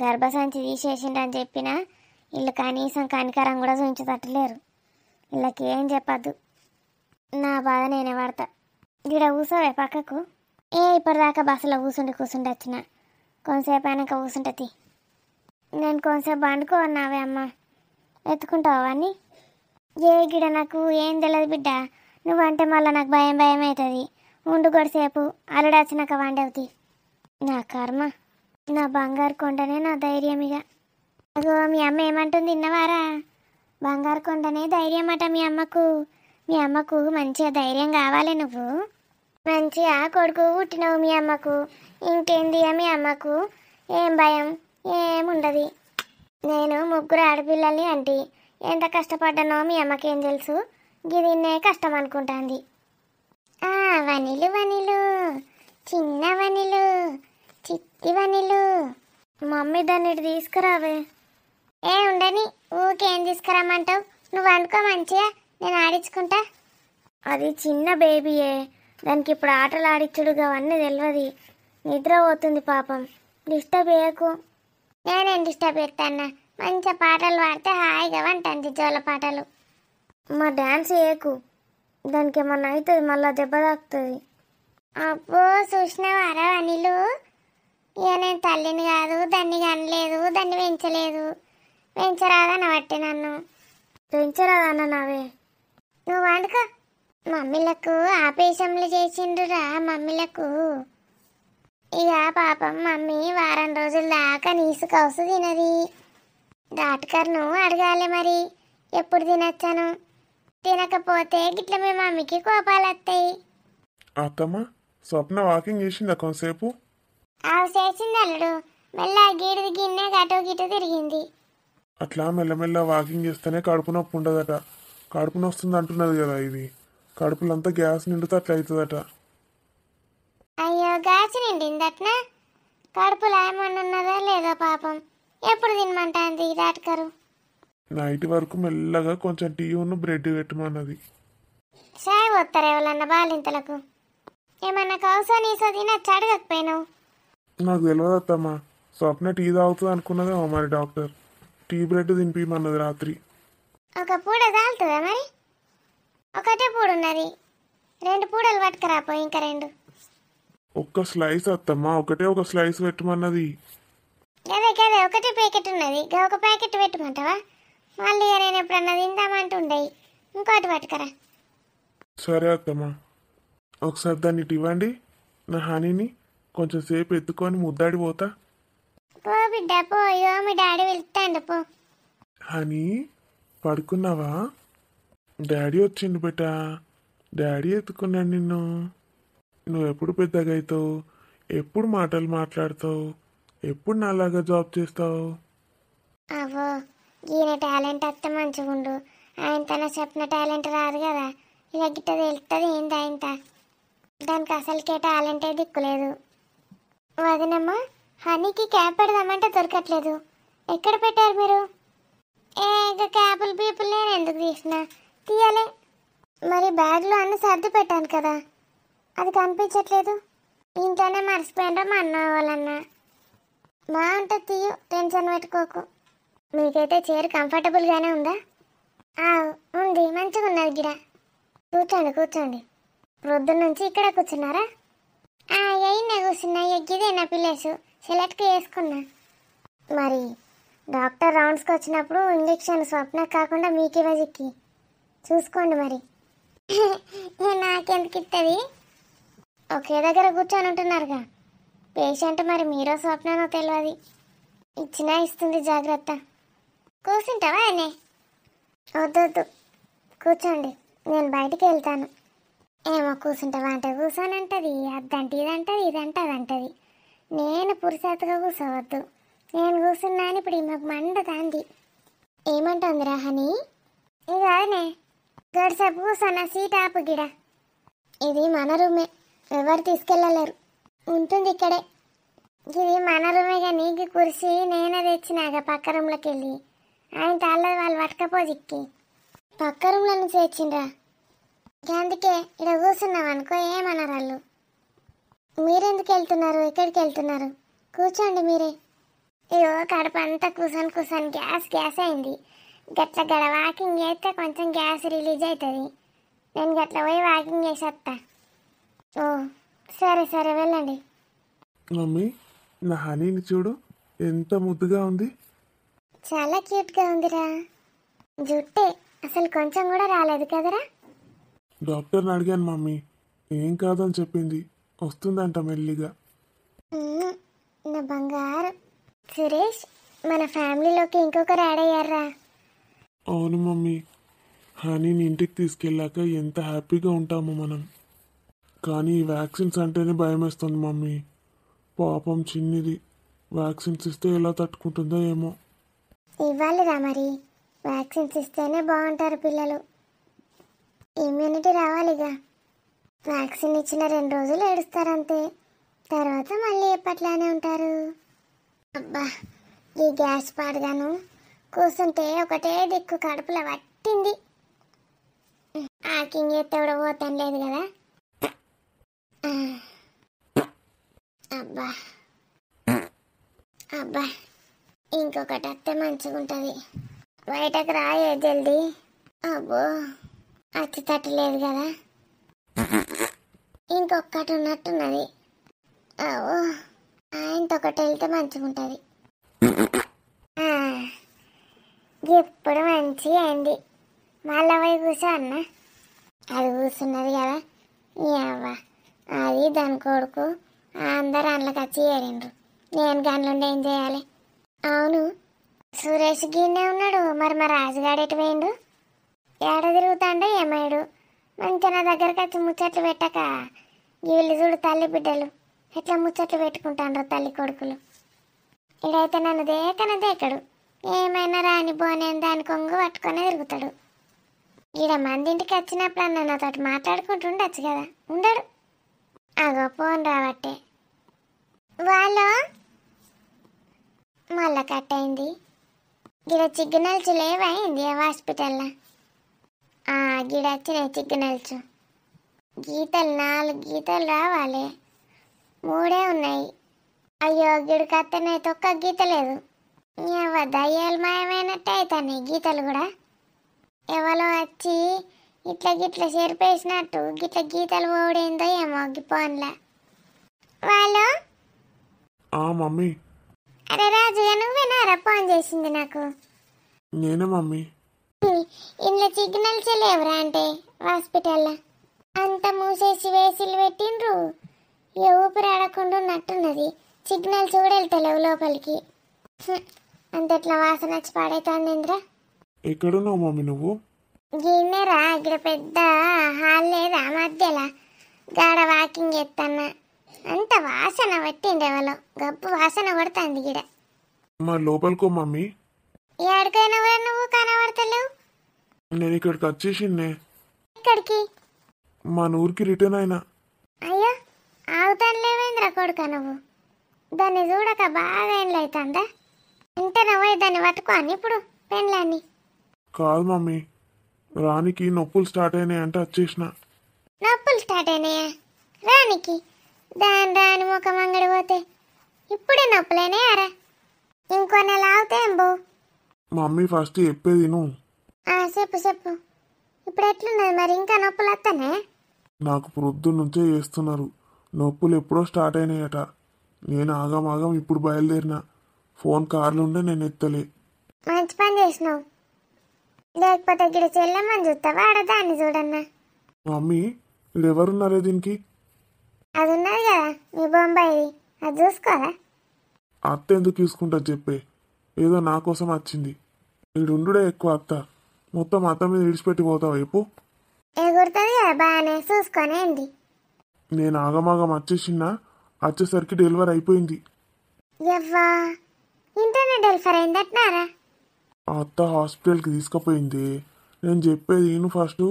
గర్భసంచి తీసేసిండని చెప్పినా వీళ్ళు కనీసం కనికరం కూడా చూపించతట్టలేరు. వీళ్ళకి ఏం చెప్పద్దు. నా బాధ నేనే పడతా. గిడ కూసోవే పక్కకు. ఇప్పటిదాకా బస్సులో కూర్చుండి వచ్చిన. కొంతసేపు అయినాక కూర్చుంటది. నేను కొంతసేపు పండుకోన్నావే అమ్మ. ఎత్తుకుంటావా అని? గిడ నాకు ఏం తెలియదు బిడ్డ. నువ్వంటే మళ్ళీ నాకు భయం అవుతుంది. ఉండు గొడిసేపు అల్లుడొచ్చినాక వండవుతి. నా కర్మ. నా బంగారు కొండనే నా ధైర్యం. ఇక అగో మీ అమ్మ ఏమంటుంది విన్నవారా? బంగారు కొండనే ధైర్యం అట మీ అమ్మకు. మీ అమ్మకు మంచిగా ధైర్యం కావాలి. నువ్వు మంచిగా కొడుకు పుట్టినవు మీ అమ్మకు. ఇంకేంది మీ అమ్మకు ఏం భయం ఏముండదు. నేను 3 ఆడపిల్లల్ని అంటే ఎంత కష్టపడ్డానో మీ అమ్మకేం తెలుసు. గిదిన్నే కష్టం అనుకుంటాంది. వనిలు వనిలు, చిన్న వనిలు, చిట్టి వనిలు. మమ్మీ దాన్ని తీసుకురావే. ఉండని, ఊకేం తీసుకురామంటావు? నువ్వు అనుకో మంచిగా, నేను ఆడించుకుంటా. అది చిన్న బేబీయే, దానికి ఇప్పుడు ఆటలు ఆడించుడుగా అవన్నీ తెలియదు. నిద్ర పోతుంది పాపం. డిస్టర్బ్ చేయకు. నేనేం డిస్టర్బ్ చేస్తానా? మంచిగా పాటలు పాడితే హాయిగా వంటుంది. జోల పాటలు. మా డ్యాన్స్ చేయకు, దానికి ఏమన్నా అవుతుంది, మళ్ళీ దెబ్బ తాకుతుంది. అబ్బో చూసినవారా అనిలు? ఇక నేను తల్లిని కాదు, దాన్ని కనలేదు, దాన్ని పెంచలేదు. పెంచరాదన్న బట్టి నన్ను. పెంచరాదన్న నావే. నువ్వు వండుకో. మమ్మీలకు ఆపరేషన్లు చేసిండ్రురా మమ్మీలకు. ఇక పాపం మమ్మీ వారం రోజుల దాకా నీసు కౌసు తినది. డాక్టర్ను అడగాలి మరి ఎప్పుడు తినచ్చాను. తినకపోతే గిట్ల మీ మమ్మీకి కోపాలు వస్తాయి. అత్తమ్మ, స్వప్న వాకింగ్ చేసిందా కొంతసేపు? చేసింది అల్లుడు. మెల్ల గీడిది గిన్నె గటు గిటు తిరిగింది. అట్లా మెల్లమెల్ల వాకింగ్ చేస్తేనే కడుపు నొప్పి ఉండదట. కడుపు నొస్తుంది అంటున్నది కదా, ఇది కడుపులంతా గ్యాస్ నిండితే అట్లా అవుతుందట. అయ్యో గాచి నిండిందట్నా? కడుపులో ఏమన్నా ఉన్నదా లేదో పాపం. ఎప్పుడు తినమంటాంది డాక్టరు? నైట్ వరకు మెల్లగా కొంచెం టీ ఉన్న బ్రెడ్ పెట్టమన్నది. చాయ్ పోతారు ఎవరన్నా బాలింతలకు. ఏమన్నా కౌసో నీసో తినచ్చు అడగకపోయినావు? నాకు తెలియదు అత్తమ్మ. స్వప్న టీ తాగుతుంది అనుకున్నదేమో మరి. డాక్టర్ టీ బ్రెడ్ తినిపిమన్నది రాత్రి. ఒక పూడ తాగుతుందా మరి? ఒకటే పూడ ఉన్నది. 2 పూడలు పట్టుకురాపో. ఇంకా 2. ఒక్క స్లైస్ అత్తమ్మ, ఒకటే ఒక స్లైస్ పెట్టమన్నది. గదే ఒకటే ప్యాకెట్ ఉన్నది. ఒక ప్యాకెట్ పెట్టమంటావా? మళ్ళీ నేను ఎప్పుడన్నా తిందామంటుండయి. ఇంకోటి పట్టుకరా. సరే అత్తమ్మ. ఒకసారి దాన్ని ఇటు ఇవ్వండి. నా హనీని కొంచెం సేపు ఎత్తుకొని ముద్దాడిపోతా. పో బిడ్డ పోయో, మీ డాడీ వెళ్తాండు పో. హనీ, పడుకున్నావా? డాడీ వచ్చిండు బేటా. డాడీ ఎత్తుకున్నాడు నిన్ను. నువ్వు ఎప్పుడు పెద్దగా అవుతావు? ఎప్పుడు మాటలు మాట్లాడతావు? ఎప్పుడు నాలాగా జాబ్ చేస్తావు? అవో ఈయన టాలెంట్ అత్త మంచిగుండు. ఆయన తన చెప్పిన టాలెంట్ రాదు కదా. ఇలా గిట్ట తెలుస్తుంది ఏంది ఆయన. దానికి అసలుకే టాలెంటే దిక్కులేదు. వదినమ్మా, హనీకి క్యాప్ పెడదామంటే దొరకట్లేదు. ఎక్కడ పెట్టారు మీరు? ఇక క్యాపులు పీపుల్ నేను ఎందుకు తీసిన? తీయాలి మరి. బ్యాగ్లో అన్ని సర్ది పెట్టాను కదా, అది కనిపించట్లేదు. ఇంట్లోనే మర్చిపోయినరా మా అన్న వాళ్ళన్నా. మా అంటే తీయు, టెన్షన్ పెట్టుకోకు. మీకైతే చైర్ కంఫర్టబుల్గానే ఉందా? ఉంది, మంచిగా ఉన్నది గిడ. కూర్చోండి. ప్రొద్దున నుంచి ఇక్కడ కూర్చున్నారా? అయినా కూర్చున్నా. ఎగ్గిదే నా పిల్లేసు సెలెక్ట్ చేసుకున్నా. మరి డాక్టర్ రౌండ్స్కి వచ్చినప్పుడు ఇంజెక్షన్ స్వప్న కాకుండా మీకే చిక్కి చూసుకోండి మరి. నాకెందుకు ఇస్తుంది? ఒకే దగ్గర కూర్చొని ఉంటున్నారుగా పేషెంట్. మరి మీరో స్వప్ననో తెలియదు. ఇచ్చినా ఇస్తుంది, జాగ్రత్త. కూర్చుంటావా అనే? వద్దు, కూర్చోండి, నేను బయటికి వెళ్తాను. ఏమో కూర్చుంటావా అంటే కూర్చోనంటది, అద్దంటే ఇదంటది, ఇదంటే అదంటది. నేను పురుషాతుగా కూర్చోవద్దు. నేను కూర్చున్నాను ఇప్పుడు మాకు మండతాంది. ఏమంటుందిరా హనీ? ఇది అదనే గడిసేపు కూర్చోన్నా. సీట్ ఆపు గిడ. ఇది మన రూమే, ఎవరు తీసుకెళ్ళలేరు. ఉంటుంది ఇక్కడే. ఇది మన రూమే కానీ ఈ కుర్చీ నేనే తెచ్చినాక పక్క రూమ్లోకి వెళ్ళి. ఆయన తాళ్ళది వాళ్ళు పట్టుకపోజిక్కి పక్క రూమ్లో నుంచి తెచ్చిండ్రా. అందుకే ఇక్కడ కూర్చున్నాం అనుకో, ఏమన్నారు వాళ్ళు. మీరెందుకు వెళ్తున్నారు? ఎక్కడికి వెళ్తున్నారు? కూర్చోండి మీరే. అయ్యో కడుపు అంతా కూసని కూసని గ్యాస్ గ్యాస్ అయింది. గట్ల గడ వాకింగ్ చేస్తే కొంచెం గ్యాస్ రిలీజ్ అవుతుంది. నేను గట్ల పోయి వాకింగ్ చేసి వస్తా. ఓ సరే సరే వెళ్ళండి. మమ్మీ నా హనీని చూడు ఎంత ముద్దుగా ఉంది. చాలా క్యూట్గా ఉందిరా. జుట్టే అసలు కొంచెం కూడా రాలేదు కదరా. డాక్టర్ని అడిగాను మమ్మీ, ఏం కాదని చెప్పింది, వస్తుందంట మెల్లిగా. ఉమ్, నా బంగారం. సురేష్, మన ఫ్యామిలీలోకి ఇంకొకరు యాడ్ అయ్యారా? అవును మమ్మీ, హనీని ఇంటికి తీసుకెళ్ళాక ఎంత హ్యాపీగా ఉంటామో మనం. కానీ ఈ వ్యాక్సిన్స్ అంటేనే భయం వేస్తుంది మమ్మీ. పాపం చిన్నిది, వ్యాక్సిన్స్ ఇస్తే ఎలా తట్టుకుంటుందో ఏమో. ఇవ్వాలిరా మరి, వ్యాక్సిన్స్ ఇస్తేనే బాగుంటారు పిల్లలు. ఇమ్యూనిటీ రావాలిగా. వ్యాక్సిన్ ఇచ్చిన 2 రోజులు ఏడుస్తారంతే, తర్వాత మళ్ళీ ఎప్పట్లానే ఉంటారు. అబ్బా ఈ గ్యాస్ పాడుగాను కూర్చుంటే ఒకటే దిక్కు కడుపులో పట్టింది. ఆకింగ్ ఎత్తే కూడా పోతాం లేదు కదా. అబ్బా అబ్బా ఇంకొకటి అత్తే మంచిగా ఉంటుంది. బయటకు రాయే జల్దీ. అబ్బో అచ్చి తట్టలేదు కదా. ఇంకొకటి ఉన్నట్టున్నది. ఓ ఆయనతో ఒకటి వెళ్తే మంచిగా ఉంటుంది. ఇప్పుడు మంచిగా అయింది. మళ్ళీ పోయి కూర్చో అన్న. అది కూర్చున్నది కదా. అవ్వ అది దాని కొడుకు అందరు అందులోకి వచ్చి ఏరిండ్రు. నేను గన్లుండి ఏం చేయాలి? అవును సురేష్ గిన్నే ఉన్నాడు. మరి మా రాజుగాడు ఎటు పోయిండు? ఏడ తిరుగుతాండో ఏమాడు. మంచిగా నా దగ్గరకు వచ్చి ముచ్చట్లు పెట్టక వీళ్ళు చూడు తల్లి బిడ్డలు ఎట్లా ముచ్చట్లు పెట్టుకుంటాండ్రో తల్లి కొడుకులు. ఇడైతే నన్ను దేకడు. ఏమైనా రాని పోనేని దాని కొంగు పట్టుకొని తిరుగుతాడు. ఈడ మంది ఇంటికి వచ్చినప్పుడు అన్న నాతోటి మాట్లాడుకుంటూ ఉండొచ్చు కదా, ఉండడు. అగో ఫోన్ రాబట్టే వాళ్ళు మళ్ళా కట్ అయింది. గిడ సిగ్నల్స్ లేవైంది హాస్పిటల్లో. గిడ వచ్చినాయి సిగ్నల్స్. గీతలు 4 గీతలు రావాలి, 3 ఉన్నాయి. అయ్యో గిడికి అత్తనైతే ఒక్క గీత లేదు. దయ్యాలు మాయమైనట్టు అవుతాయి గీతలు కూడా. ఎవరో వచ్చి ఇట్లా గిట్ల చెరిపేసినట్టు గిట్ల గీతలు పోవడేందో ఏమో ఫోన్లో. వాళ్ళు మమ్మీ. అరే రాజు నువ్వేనారా ఫోన్ చేసింది నాకు? నేనే మమ్మీ. ఇంట్లో సిగ్నల్స్ లేవురా అంటే హాస్పిటల్లో అంత మూసేసి వేసిలు పెట్టిండ్రు. ఏ ఊపిరి ఆడకుండా ఉన్నట్టున్నది. సిగ్నల్స్ కూడా వెళ్తలేవు లోపలికి. అంతట్లా వాసన వచ్చి పాడైతుంది ఇంద్రా. ఎక్కడున్నావు మమ్మీ నువ్వు? గిన్నెరా ఇక్కడ పెద్ద హాల్ లేదా మధ్యలో గాడ వాకింగ్ చేస్తాన్నా. అంత వాసన పట్టిండే వాళ్ళు గబ్బు వాసన పడుతుంది గిడ. మా లోపలికో మమ్మీ. ఎక్కడికైనా కూడా నువ్వు కనబడతలేవు. నేను ఇక్కడికి వచ్చేసిందే. ఇక్కడికి మా ఊరికి రిటర్న్ అయినా. అయ్యో ఆగుతాను లేవేంద్రా కొడుక నువ్వు. దాన్ని చూడక బాగా ఏం అవుతుందా? ఇంటనే పోయి దాన్ని పట్టుకోని ఇప్పుడు పెళ్ళాన్ని. కాదు మమ్మీ, రానికి నొప్పులు స్టార్ట్ అయినాయి అంటే వచ్చేసిన. నొప్పులు స్టార్ట్ అయినాయా రానికి? రాని ముఖం అంగడి పోతే ఇప్పుడే నొప్పులేనాయారా? ఇంకో నెల ఆగితే ఏం బో. మమ్మీ ఫస్ట్ చెప్పేది నువ్వు. చెప్పు ఇప్పుడు ఎట్లున్నది మరి? ఇంకా నొప్పులు వస్తానే? నాకు ప్రొద్దున నుంచే చేస్తున్నారు. నొప్పులు ఎప్పుడో స్టార్ట్ అయినాయట. నేను ఆగం ఇప్పుడు బయలుదేరిన. ఫోన్ కార్లు ఉండే నేను ఎత్తలే. మంచి పని చేసినావు. లేకపోతే గిడ చెల్లెమ్మని చూస్తావా ఆడ దాన్ని చూడన్నా. మమ్మీ ఎవరున్నారే దీనికి? అది ఉన్నది కదా మీ బొంబాయి, అది చూసుకోరా. అత్త ఎందుకు చూసుకుంటా చెప్పే, ఏదో నా కోసం వచ్చింది. ఈడుండుడే ఎక్కువ. అత్త మొత్తం అత్త మీద విడిచిపెట్టి పోతావా ఎప్పు? ఎగురుతుంది కదా బాగానే చూసుకొనేంది. నేను ఆగమాగం వచ్చేసినా, వచ్చేసరికి డెలివరీ అయిపోయింది. ఎవ్వా ఇంటర్నే డెలివరీ అయిందట్నారా? ఆ అత్త హాస్పిటల్కి తీసుకుపోయింది. నేను చెప్పేది నేను ఫస్ట్.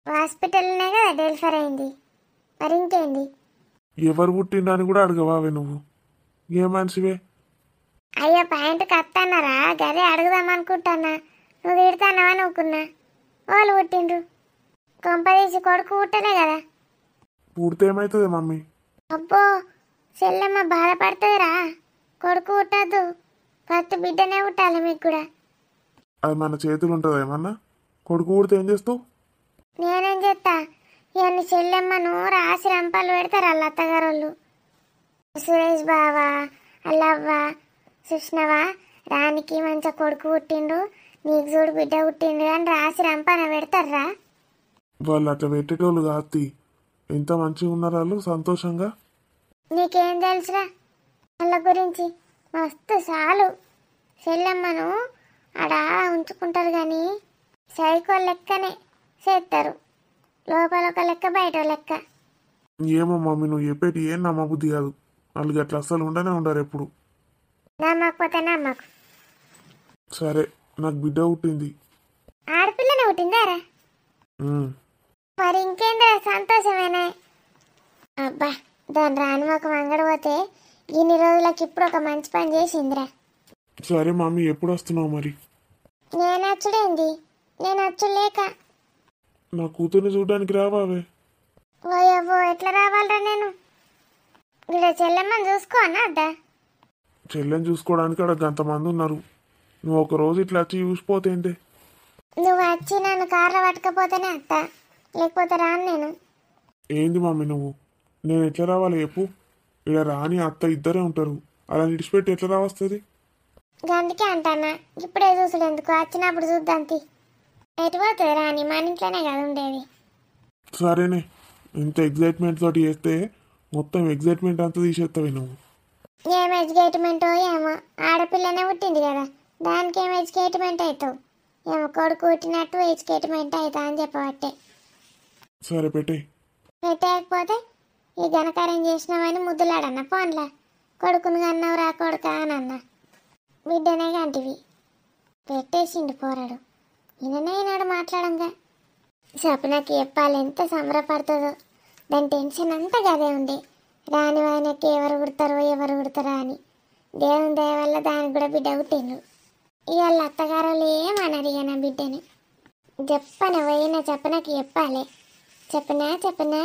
హాస్పిటల్లోనే కదా డెలివరీ అయింది, మరి ఇంకేంది? ఎవరు పుట్టిండని కూడా అడగవావే నువ్వు? ఏ మనిషివే? అయ్యో పాయింట్ కత్తన్నారా? గదే అడుగుదామనుకుంటానా. నువ్వు తిడతానవా అనుకున్నా. వాళ్ళు పుట్టిండ్రు. కొంపదీసి కొడుకు పుట్టలే కదా. పుడితే ఏమవుతుంది మమ్మీ? అబ్బో చెల్లెమ్మ బాధపడుతుందిరా. కొడుకు పుట్టద్దు, ఫస్ట్ బిడ్డనే పుట్టాలి మీకు కూడా. అది మన చేతులు ఉంటుందా ఏమన్నా? కొడుకు పుడితే ఏం చేస్తావు? నేనేం చేస్తా, ఇవన్నీ చెల్లెమ్మను రాసి రంపాలు పెడతారు వాళ్ళ అత్తగారోళ్ళు. సురేష్ బావా, అల్లవ్వ, సుష్ణవా, రానికి మంచిగా కొడుకు పుట్టిండు, నీకు చూడు బిడ్డ పుట్టిండు అని రాసి రంపాన పెడతారా? వాళ్ళు అట్లా పెట్టేటోళ్ళు కాదు. ఎంత మంచిగా ఉన్నారు వాళ్ళు, సంతోషంగా. నీకేం తెలుసురా వాళ్ళ గురించి? మస్తు చాలు చెల్లెమ్మను ఆడ ఉంచుకుంటారు కానీ సైకో లెక్కనే చేస్తారు, లోపల ఒక లెక్క బయట ఒక లెక్క. ఏమో మమ్మీ, నువ్వు చెప్పేటి ఏం నమ్మబుద్ధి కాదు. వాళ్ళకి అట్లా అస్సలు ఉండనే ఉండరు ఎప్పుడు. నమ్మకపోతే నమ్మకు. సరే, నాకు బిడ్డ పుట్టింది. ఆడపిల్లనే పుట్టిందారా? ఉమ్. మరి ఇంకేంద్రా సంతోషమేనా? అబ్బా, దాని రాని ఒక మంగడ పోతే ఇన్ని రోజులకి ఇప్పుడు ఒక మంచి పని చేసిందిరా. సరే మమ్మీ, ఎప్పుడు వస్తున్నావు మరి? నేను వచ్చుడేంది, నేను వచ్చుడు లేక. నా కూతుర్ని చూడడానికి రావావే. ఓయవ్వో, ఎట్లా రావాలరా నేను? ఇక్కడ చెల్లెమ్మని చూసుకో అన్న అద్దా. చెల్లెని చూసుకోవడానికి అక్కడ గంతమంది ఉన్నారు. నువ్వు ఒక రోజు ఇట్లా వచ్చి చూసిపోతే ఏంటి? నువ్వు వచ్చి నన్ను కార్లో పట్టుకపోతేనే అత్త, లేకపోతే రాను నేను. ఏంది మమ్మీ నువ్వు? నేను ఎట్లా రావాలి చెప్పు? ఇక్కడ రాని అత్త ఇద్దరే ఉంటారు, అలా నిడిచిపెట్టి ఎట్లా రావస్తుంది? అందుకే అంటానా, ఇప్పుడే చూసుడు ఎందుకు, వచ్చినప్పుడు చూద్దాం తీ. ఎటు పోతుంది రాని, మన ఇంట్లోనే కదా ఉండేది. సరేనే, ఇంత ఎగ్జైట్మెంట్ తోటి చేస్తే మొత్తం ఎగ్జైట్మెంట్ అంతా తీసేస్తావి నువ్వు. ఏం ఎడ్యుకేట్మెంటో ఏమో, ఆడపిల్లనే పుట్టింది కదా, దానికి ఏం ఎడ్యుకేట్మెంట్ అవుతావు? ఏమో కొడుకు పుట్టినట్టు ఎడ్యుకేట్మెంట్ అవుతా అని చెప్పబట్టే. సరే పెట్టే. పెట్టేయకపోతే ఈ ఘనకార్యం చేసినామని ముద్దులాడన్న ఫోన్లా, కొడుకును కన్నావు రా కొడుకా అని అన్న. బిడ్డనే కంటివి పెట్టేసిండు పోరాడు. ఈయననే ఈనాడు మాట్లాడంగా. సపనకి చెప్పాలి ఎంత సంబరపడుతుందో, దాని టెన్షన్ అంతా గదే ఉంది. రాని ఆయనకి ఎవరు కుడతారో అని. దేవుని దయ వల్ల దానికి కూడా బిడ్డ పుట్టిండ్రు. ఇవాళ అత్తగారులు ఏమన్నారు ఇక నా బిడ్డని. చెప్పనకి చెప్పాలి. చెప్పనా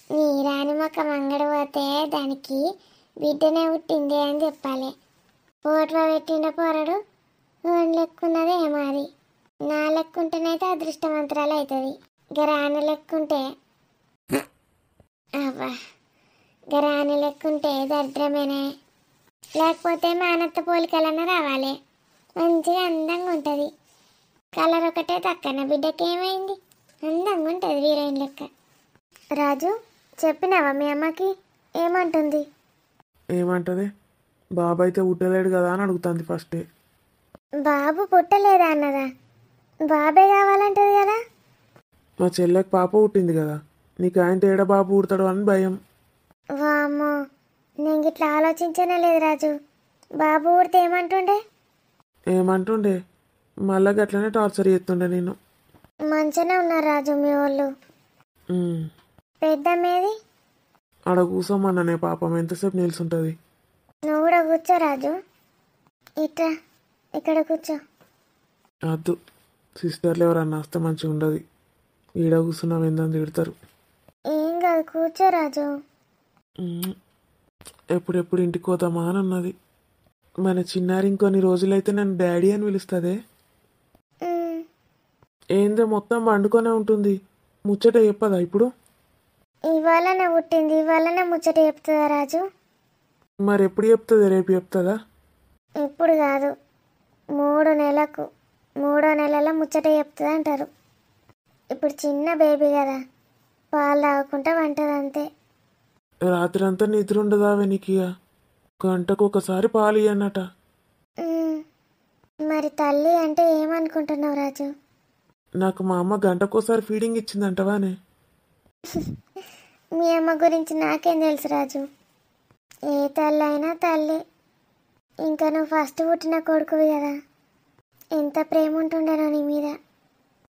నీ రాని మొక్క మంగడ పోతే దానికి బిడ్డనే పుట్టింది అని చెప్పాలి. ఫోటో పెట్టిండ పోరాడు, లెక్కున్నదే ఏమాది. నా లెక్కుంటేనైతే అదృష్టవంతురాలు అవుతుంది. గరాని లెక్కుంటే అవ్వా, గరాని లెక్కుంటే దరిద్రమేనే. లేకపోతే మానత్త పోలికలన్నా రావాలి, మంచిగా అందంగా ఉంటుంది. కలర్ ఒకటే తక్కన బిడ్డకి ఏమైంది, అందంగా ఉంటుంది హీరోయిన్ లెక్క. రాజు, చెప్పినావా మీ అమ్మకి? ఏమంటుంది? ఏమంటది? బాబు అయితే పుట్టలేడు కదా అని అడుగుతుంది ఫస్టే. బాబు పుట్టలేదా అన్నదా? బాబే కావాలంటది కదా. మా చెల్లెకి పాప పుట్టింది కదా, నీకు ఆయన ఏడ బాబు పుడతాడు అని భయం. వామ్మో, నేను ఇట్లా ఆలోచించనే లేదు రాజు. బాబు పుడితే ఏమంటుండే మళ్ళా గట్లనే టార్చర్ చేస్తుండే నేను. మంచిగానే ఉన్నారు రాజు మీ వాళ్ళు. పెద్దమ్మేది? ఆడ కూసోమన్నానే, పాపం ఎంతసేపు నిల్చుంటుంది. నువ్వు కూడా కూర్చో రాజు, ఇట్రా ఇక్కడ కూర్చో. వద్దు, సిస్టర్లు ఎవరన్నా వస్తే మంచిగా ఉండదు. ఈడ కూర్చున్నావు ఏందని తిడతారు. ఏం కాదు, కూర్చో రాజు. ఎప్పుడెప్పుడు ఇంటికి పోతామా అని అన్నది. మన చిన్నారి ఇంకొన్ని రోజులైతే నన్ను డాడీ అని పిలుస్తుంది. ఏందో మొత్తం వండుకొనే ఉంటుంది, ముచ్చట చెప్పదా ఇప్పుడు? ఇవాళనే పుట్టింది, ఇవాళనే ముచ్చట చెప్తుందా రాజు? మరి ఎప్పుడు చెప్తుంది? రేపు చెప్తుందా? ఇప్పుడు కాదు, 3 నెలలకు, 3వ నెలలో ముచ్చట చెప్తుంది అంటారు. ఇప్పుడు చిన్న బేబీ కదా, పాలు తాగకుండా వంటది అంతే. రాత్రి అంతా నిద్ర ఉండదా వెనికి? గంటకు ఒకసారి పాలు ఇయ్యన్నట. మరి తల్లి అంటే ఏమనుకుంటున్నావు రాజు? నాకు మా అమ్మ గంటకోసారి ఫీడింగ్ ఇచ్చిందంటవానే. మీ అమ్మ గురించి నాకేం తెలుసు రాజు. ఏ తల్లి అయినా తల్లి. ఇంకా నువ్వు ఫస్ట్ పుట్టిన కొడుకువి కదా, ఎంత ప్రేమ ఉంటుండేనో నీ మీద.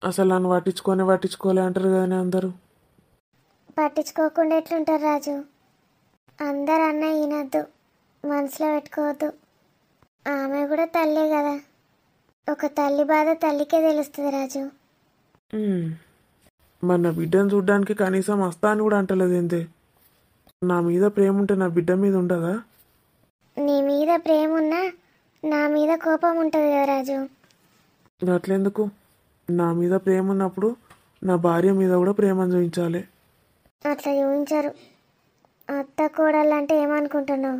అసలు నన్ను పట్టించుకోలే అంటారు కదనే అందరూ. పట్టించుకోకుండా ఎట్లుంటారు రాజు? అందరు అన్న ఈనద్దు, మనసులో పెట్టుకోవద్దు. ఆమె కూడా తల్లే కదా, ఒక తల్లి బాధ తల్లికే తెలుస్తుంది రాజు. మరి నా బిడ్డను చూడ్డానికి కనీసం వస్తా అని కూడా అంటలేదు ఏంటే. నా మీద ప్రేమ ఉంటే నా బిడ్డ మీద ఉండదా? నీ మీద ప్రేమ ఉన్నా నా మీద కోపం ఉంటుంది కదా రాజు. అట్లెందుకు? నా మీద ప్రేమ ఉన్నప్పుడు నా భార్య మీద కూడా ప్రేమను చూపించాలి. అట్లా చూపించరు. అత్త కోడళ్ళు అంటే ఏమనుకుంటున్నావు?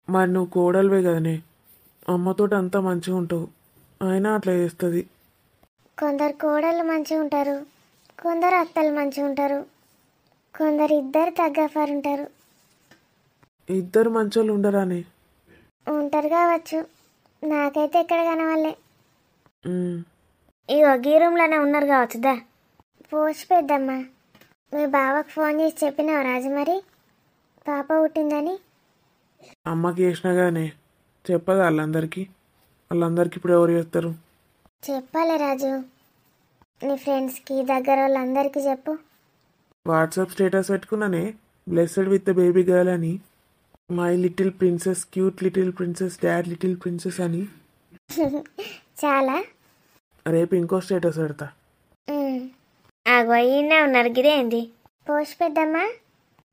మరి నువ్వు కోడలివే కదనే, అమ్మతోటి అంతా మంచిగా ఉంటావు, అయినా అట్లా చేస్తుంది. కొందరు కోడళ్ళు మంచిగా ఉంటారు, కొందరు అత్తలు మంచిగా ఉంటారు, కొందరు ఇద్దరు తగ్గఫారు ఉంటారు. ఇద్దరు మంచోళ్ళు ఉండరానే? ఉంటారు కావచ్చు, నాకైతే ఎక్కడ కనవాలే. ఉమ్, ఇగో గీ రూమ్లోనే ఉన్నారు కావచ్చు దా. పోస్ట్ పెద్దమ్మా, మీ బావకు ఫోన్ చేసి చెప్పినావు రాజు మరి పాప పుట్టిందని? అమ్మకి చేసినా కానీ చెప్పదు వాళ్ళందరికీ ఇప్పుడు ఎవరు చేస్తారు? చెప్పాలి రాజు, నీ ఫ్రెండ్స్కి దగ్గర వాళ్ళందరికీ చెప్పు. వాట్సాప్ స్టేటస్ పెట్టుకున్నానే, blessed with the baby girl అని, my little princess, cute little princess, dad little princess అని. చాలా. రేపు ఇంకో స్టేటస్ పెడతా. అగో ఈయనే ఉన్నారు గిదేంది? పోస్ట్ పెద్దమ్మా.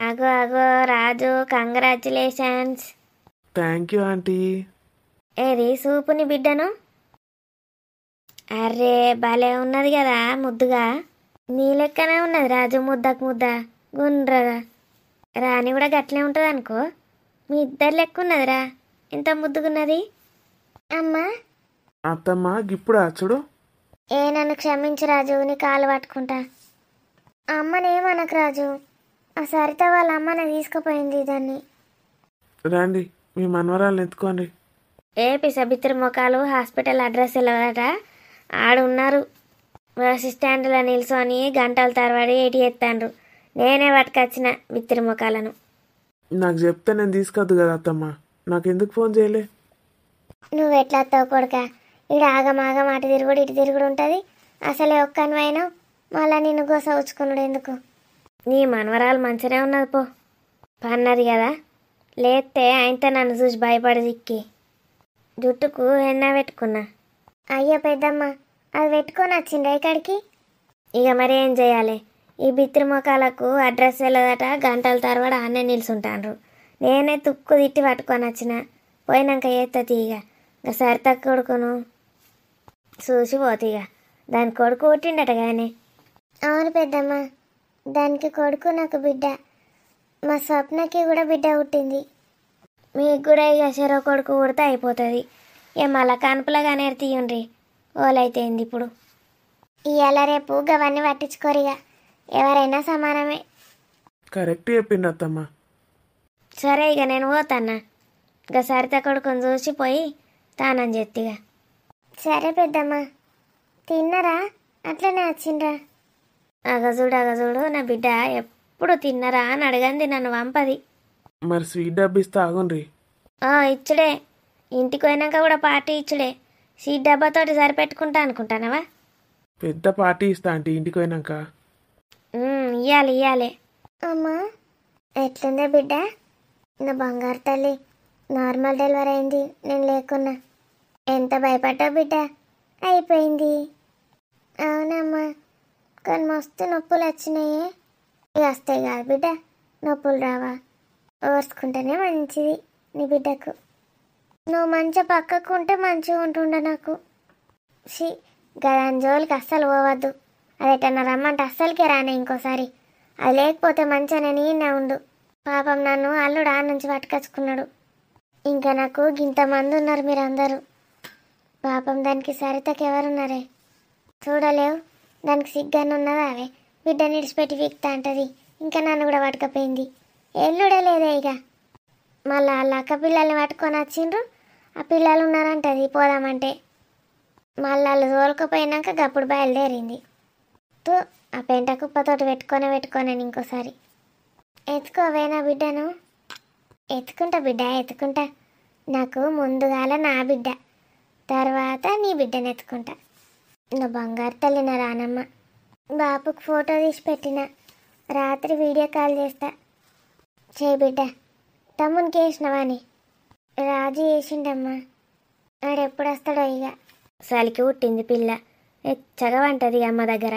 అగో అగో రాజు, కంగ్రాచులేషన్స్. Thank you aunty. ఏది సూపుని బిడ్డను? అర్రే భలే ఉన్నది కదా ముద్దుగా. నీ లెక్కనే ఉన్నది రాజు, ముద్దకు ముద్ద గుండ్రగా. రాణి కూడా గట్లే ఉంటుంది అనుకో. మీ ఇద్దరు లెక్క ఉన్నదిరా, ఎంత ముద్దుగున్నది. అమ్మా. అత్తమ్మ ఇప్పుడు చూడు. నన్ను క్షమించు రాజు, నీ కాలు పట్టుకుంటా. అమ్మనేమనకు రాజు, ఆ సరిత వాళ్ళ అమ్మని తీసుకుపోయింది దాన్ని. రండి మీ మనవరాలను ఎత్తుకోండి. ఏ పిసబిత్తిరి మొఖాలు, హాస్పిటల్ అడ్రస్ వెళ్ళదట. ఆడున్నారు బస్ స్టాండ్లో నిల్చొని గంటల తరబడి ఏటి ఎత్తాండ్రు. నేనే పట్టుకొచ్చిన బిత్తిరి మొఖాలను. నాకు చెప్తే నేను తీసుకొద్దు కదా అత్తమ్మ, నాకెందుకు ఫోన్ చేయలే? నువ్వు ఎట్లా వస్తావు కొడుక, ఇటు ఆగమాగం అటు తిరుగుడు ఇటు తిరుగుడు ఉంటుంది. అసలే ఒక్కనివైనా మళ్ళా నిన్ను గోస ఉచ్చుకున్నాడు ఎందుకు? నీ మనవరాలు మంచిగానే ఉన్నది పో. పన్నది కదా, లేస్తే ఆయనతో నన్ను చూసి భయపడి దిక్కి జుట్టుకు ఎన్న పెట్టుకున్నా. అయ్యో పెద్దమ్మ, అది పెట్టుకొని వచ్చిండ్రా ఇక్కడికి? ఇక మరి ఏం చేయాలి, ఈ బిత్తిరి మొఖాలకు అడ్రస్ వెళ్ళదట. గంటల తరబడి ఆనే నిల్చుంటాండ్రు. నేనే తుక్కు తిట్టి పట్టుకొని వచ్చిన. పోయినాక ఏత్త తీగ ఇక సరిత కొడుకును చూసి పోతీగ. దాని కొడుకు పుట్టిండట కానీ. అవును పెద్దమ్మ, దానికి కొడుకు నాకు బిడ్డ. మా స్వప్నకి కూడా బిడ్డ పుట్టింది. మీకు కూడా ఇక చెరో కొడుకు పుడితే అయిపోతుంది. ఇక మళ్ళా కనుపులో కానీ తీయండి. ఓలైతే ఇప్పుడు ఇవాళ రేపు గవన్నీ పట్టించుకోరిగా, ఎవరైనా సమానమే. కరెక్ట్ చెప్పిండు అత్తమ్మ. సరే ఇక నేను పోతాన్నా. ఇక సరిత కొడుకుని చూసి పోయి తానని చెప్తిగా. సరే పెద్దమ్మ. తిన్నరా? అట్లనే వచ్చిండ్రా? అగజుడు నా బిడ్డ ఎప్పుడు తిన్నరా అని అడగంది నన్ను వంపది. మరి స్వీట్ డబ్బు ఇస్తే ఆగుండ్రి. ఇచ్చుడే, ఇంటికి పోయినాక కూడా పార్టీ ఇచ్చుడే. సీట్ డబ్బాతోటి సరిపెట్టుకుంటా అనుకుంటానవా? పెద్ద పార్టీ ఇస్తా ఆంటీ ఇంటికి పోయినాక. ఇయ్యాలి. అమ్మా ఎట్లుందే బిడ్డ? నా బంగారు తల్లి, నార్మల్ డెలివరీ అయింది నేను లేకున్నా. ఎంత భయపడ్డావు బిడ్డ? అయిపోయింది. అవునమ్మా, కానీ మస్తు నొప్పులు వచ్చినాయే. ఇక వస్తాయి కాదు బిడ్డ, నొప్పులు రావా? ఓర్చుకుంటేనే మంచిది నీ బిడ్డకు. నువ్వు మంచిగా పక్కకు ఉంటే మంచిగా ఉంటుండే నాకు. గదాని జోలికి అస్సలు పోవద్దు. అదేటన్నా రమ్మంటే అస్సలకే రానే ఇంకోసారి. అది లేకపోతే మంచిగా నేను ఈయన ఉండు. పాపం నన్ను అల్లుడు ఆ నుంచి పట్టుకొచ్చుకున్నాడు. ఇంకా నాకు ఇంతమంది ఉన్నారు మీరందరూ. పాపం దానికి సరితకి ఎవరున్నారే? చూడలేవు, దానికి సిగ్గాను ఉన్నదా? అవే బిడ్డని ఇడిచిపెట్టి వీక్తా అంటది. ఇంకా నన్ను కూడా పట్టుకపోయింది. ఎల్లుడే లేదే ఇక. మళ్ళా వాళ్ళ అక్క పిల్లల్ని పట్టుకొని వచ్చిండ్రు. ఆ పిల్లలు ఉన్నారంటది పోదామంటే. మళ్ళీ వాళ్ళు తోలుకపోయినాక గప్పుడు బయలుదేరింది. ఆ పెంట కుప్పతోటి పెట్టుకొని ఇంకోసారి. ఎత్తుకోవేనా బిడ్డను? ఎత్తుకుంటా బిడ్డ, ఎత్తుకుంటా. నాకు ముందుగాల నా బిడ్డ, తర్వాత నీ బిడ్డను ఎత్తుకుంటా. నా బంగారు తల్లి నా రానమ్మ. బాపుకు ఫోటో తీసి పెట్టిన, రాత్రి వీడియో కాల్ చేస్తా. చేయి బిడ్డ. తమ్మునికి వేసినవాని? రాజు వేసిండమ్మా. ఆడెప్పుడు వస్తాడో ఇక. సలికి పుట్టింది పిల్ల, ఎచ్చగా వంటది అమ్మ దగ్గర.